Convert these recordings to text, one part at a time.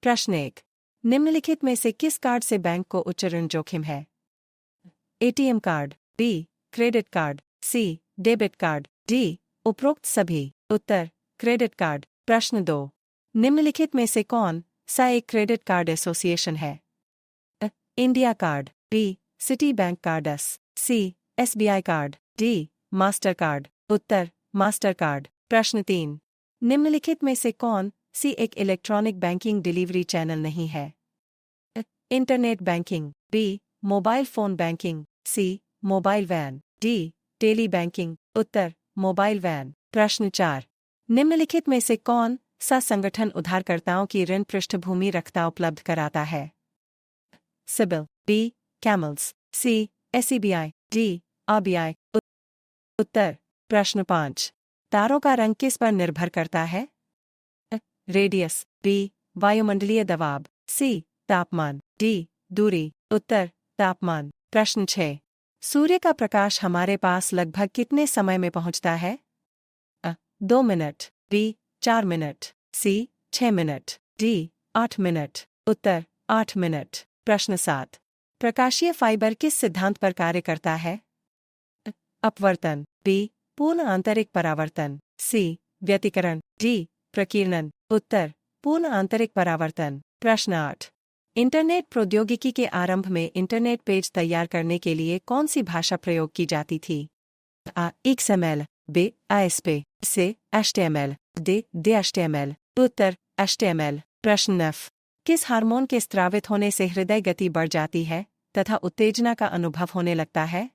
प्रश्न 1। निम्नलिखित में से किस कार्ड से बैंक को उच्च ऋण जोखिम है? ATM card, B credit card, C debit card, D उपरोक्त सभी। उत्तर क्रेडिट कार्ड। प्रश्न 2। निम्नलिखित में से कौन सा एक क्रेडिट कार्ड एसोसिएशन है? India card, B Citi bank card, C SBI card, D master card. उत्तर मास्टर कार्ड। प्रश्न 3। निम्नलिखित में से कौन सी एक इलेक्ट्रॉनिक बैंकिंग डिलीवरी चैनल नहीं है? Internet banking, B mobile phone banking, C mobile van, D tele banking. उत्तर मोबाइल वैन। प्रश्न 4। निम्नलिखित में से कौन सा संगठन उधारकर्ताओं की ऋण पृष्ठभूमि रखता उपलब्ध कराता है? सिबिल, बी कैमल्स, सी एसईबीआई, डी आरबीआई। उत्तर प्रश्न 5। तारों का रंग किस पर निर्भर करता है? रेडियस, बी वायुमंडलीय दबाव, सी तापमान, डी दूरी। उत्तर तापमान। प्रश्न 6। सूर्य का प्रकाश हमारे पास लगभग कितने समय में पहुंचता है? 2 मिनट, बी 4 मिनट, सी 6 मिनट, डी 8 मिनट। उत्तर 8 मिनट। प्रश्न 7। प्रकाशीय फाइबर किस सिद्धांत पर कार्य करता है? अपवर्तन, बी पूर्ण आंतरिक परावर्तन, सी व्यतिकरण, डी प्रकीर्णन। उत्तर पूर्ण आंतरिक परावर्तन। प्रश्न 8। इंटरनेट प्रौद्योगिकी के आरंभ में इंटरनेट पेज तैयार करने के लिए कौन सी भाषा प्रयोग की जाती थी? XML, बी ASP, से HTML, डी HTML। उत्तर HTML। प्रश्न 9। किस हार्मोन के स्रावित होने से हृदय गति बढ़ जाती है तथा उत्तेजना का अनुभव होने लगता है?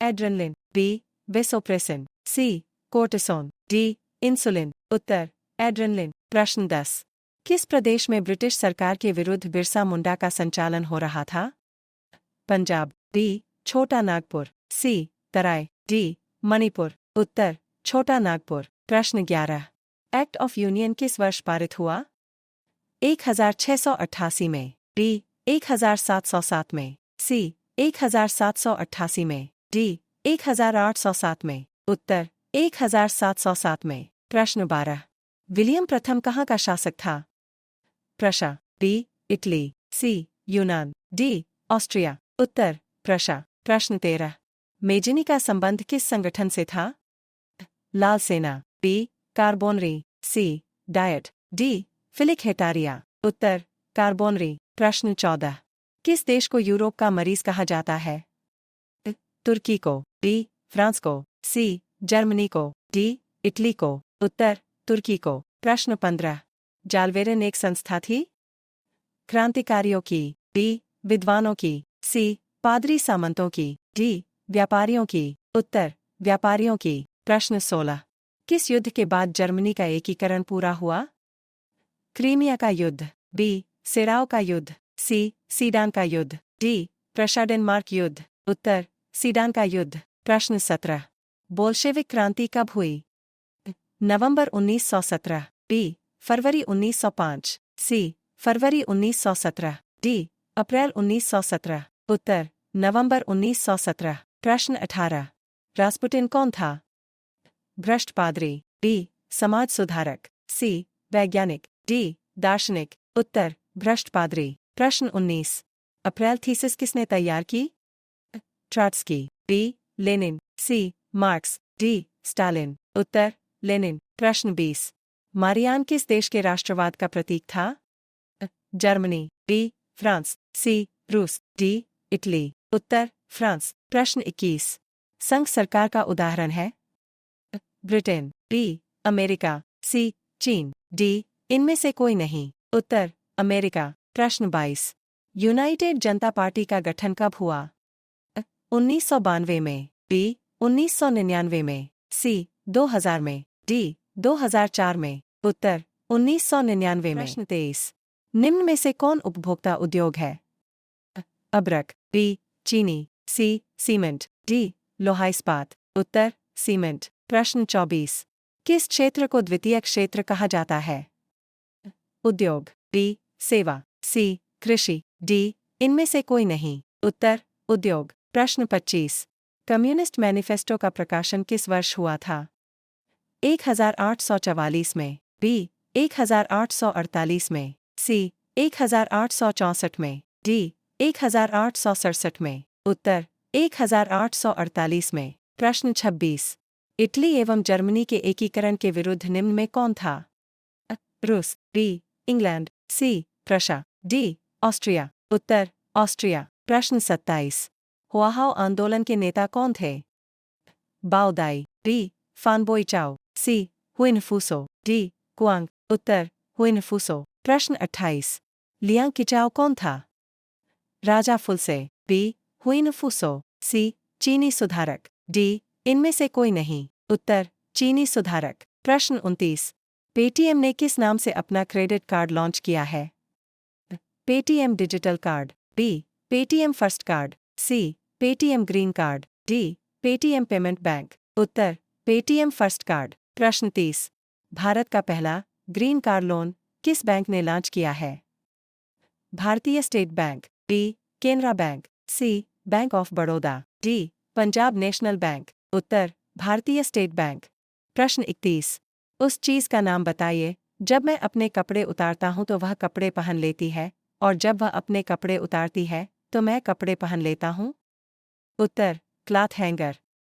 एड्रेनलिन, बी वेसोप्रेसिन, सी कोर्टिसोन, डी इंसुलिन। उत्तर एड्रेनलिन। प्रश्न 10। किस प्रदेश में ब्रिटिश सरकार के विरुद्ध बिरसा मुंडा का संचालन हो रहा था? पंजाब, बी छोटा नागपुर, सी तराई, डी मणिपुर। उत्तर छोटा नागपुर। प्रश्न 11। एक्ट ऑफ यूनियन किस वर्ष पारित हुआ? 1688 में, बी 1707 में, सी 1788 में, डी 1807 में। उत्तर 1707 में। प्रश्न 12। विलियम प्रथम कहाँ का शासक था? प्रशा, बी इटली, सी यूनान, डी ऑस्ट्रिया। उत्तर प्रशा। प्रश्न 13। मेजिनी का संबंध किस संगठन से था? लाल सेना, बी कार्बोनरी, सी डायट, डी फिलिक हेटारिया। उत्तर कार्बोनरी। प्रश्न 14। किस देश को यूरोप का मरीज कहा जाता है? तुर्की को, बी फ्रांस को, सी जर्मनी को, डी इटली को। उत्तर तुर्की को। प्रश्न 15। जालवेरन एक संस्था थी? क्रांतिकारियों की, बी विद्वानों की, सी पादरी सामंतों की, डी व्यापारियों की। उत्तर व्यापारियों की। प्रश्न 16। किस युद्ध के बाद जर्मनी का एकीकरण पूरा हुआ? क्रीमिया का युद्ध, बी सेराव का युद्ध, सी सीडान का युद्ध, डी प्रशा-डेनमार्क युद्ध। उत्तर सीडान का युद्ध। प्रश्न 17। बोल्शेविक क्रांति कब हुई? नवंबर 1917, बी फरवरी 1905, सी फरवरी 1917, डी अप्रैल 1917। उत्तर नवंबर 1917। प्रश्न 18। रास्पुटिन कौन था? भ्रष्ट पादरी, बी समाज सुधारक, सी वैज्ञानिक, डी दार्शनिक। उत्तर भ्रष्ट पादरी। प्रश्न 19। अप्रैल थीसिस किसने तैयार की? ट्रॉट्स्की, बी लेनिन, सी मार्क्स, डी स्टालिन। उत्तर लेनिन। प्रश्न 20। मारियान किस देश के राष्ट्रवाद का प्रतीक था? जर्मनी, बी फ्रांस, सी रूस, डी इटली। उत्तर फ्रांस। प्रश्न 21। संघ सरकार का उदाहरण है? ब्रिटेन, बी अमेरिका, सी चीन, डी इनमें से कोई नहीं। उत्तर अमेरिका। प्रश्न 22। यूनाइटेड जनता पार्टी का गठन कब हुआ? 1992 में, बी 1999 में, सी 2000 में, डी 2004 में। उत्तर 1999 में। प्रश्न 23। निम्न में से कौन उपभोक्ता उद्योग है? अब्रक, बी चीनी, सी सीमेंट, डी लोहा इस्पात। उत्तर सीमेंट। प्रश्न 24। किस क्षेत्र को द्वितीयक क्षेत्र कहा जाता है? उद्योग, बी सेवा, सी कृषि, डी इनमें से कोई नहीं। उत्तर उद्योग। प्रश्न 25। कम्युनिस्ट मैनिफेस्टो का प्रकाशन किस वर्ष हुआ था? 1844 में, बी 1848 में, सी 1864 में, डी 1867 में, उत्तर 1848 में। प्रश्न 26। इटली एवं जर्मनी के एकीकरण के विरुद्ध निम्न में कौन था? अ. रूस, बी इंग्लैंड, सी प्रशा, डी ऑस्ट्रिया। उत्तर ऑस्ट्रिया। प्रश्न 27। हुआहाओ आंदोलन के नेता कौन थे? बाओदाई, बी फानबोइचाओ, सी हुइनफूसो, डी कुआंग। उत्तर हुइनफूसो। प्रश्न 28। लियांग किचाओ कौन था? राजा फुलसे, बी हुइनफूसो, सी चीनी सुधारक, डी इनमें से कोई नहीं। उत्तर चीनी सुधारक। प्रश्न 29। पेटीएम ने किस नाम से अपना क्रेडिट कार्ड लॉन्च किया है? Paytm digital card, B Paytm first card, C Paytm green card, D Paytm payment bank. उत्तर पेटीएम फर्स्ट कार्ड। प्रश्न 30। भारत का पहला ग्रीन कार्ड लोन किस बैंक ने लॉन्च किया है? Bharatiya state bank, B Canara bank, C bank of Baroda, D Punjab national bank. उत्तर Bharatiya state bank. प्रश्न 31। उस चीज का नाम बताइए जब मैं अपने कपड़े उतारता हूं तो वह कपड़े पहन लेती है और जब वह अपने कपड़े उतारती है तो मैं कपड़े पहन लेता हूं। उत्तर क्लॉथ हैंगर।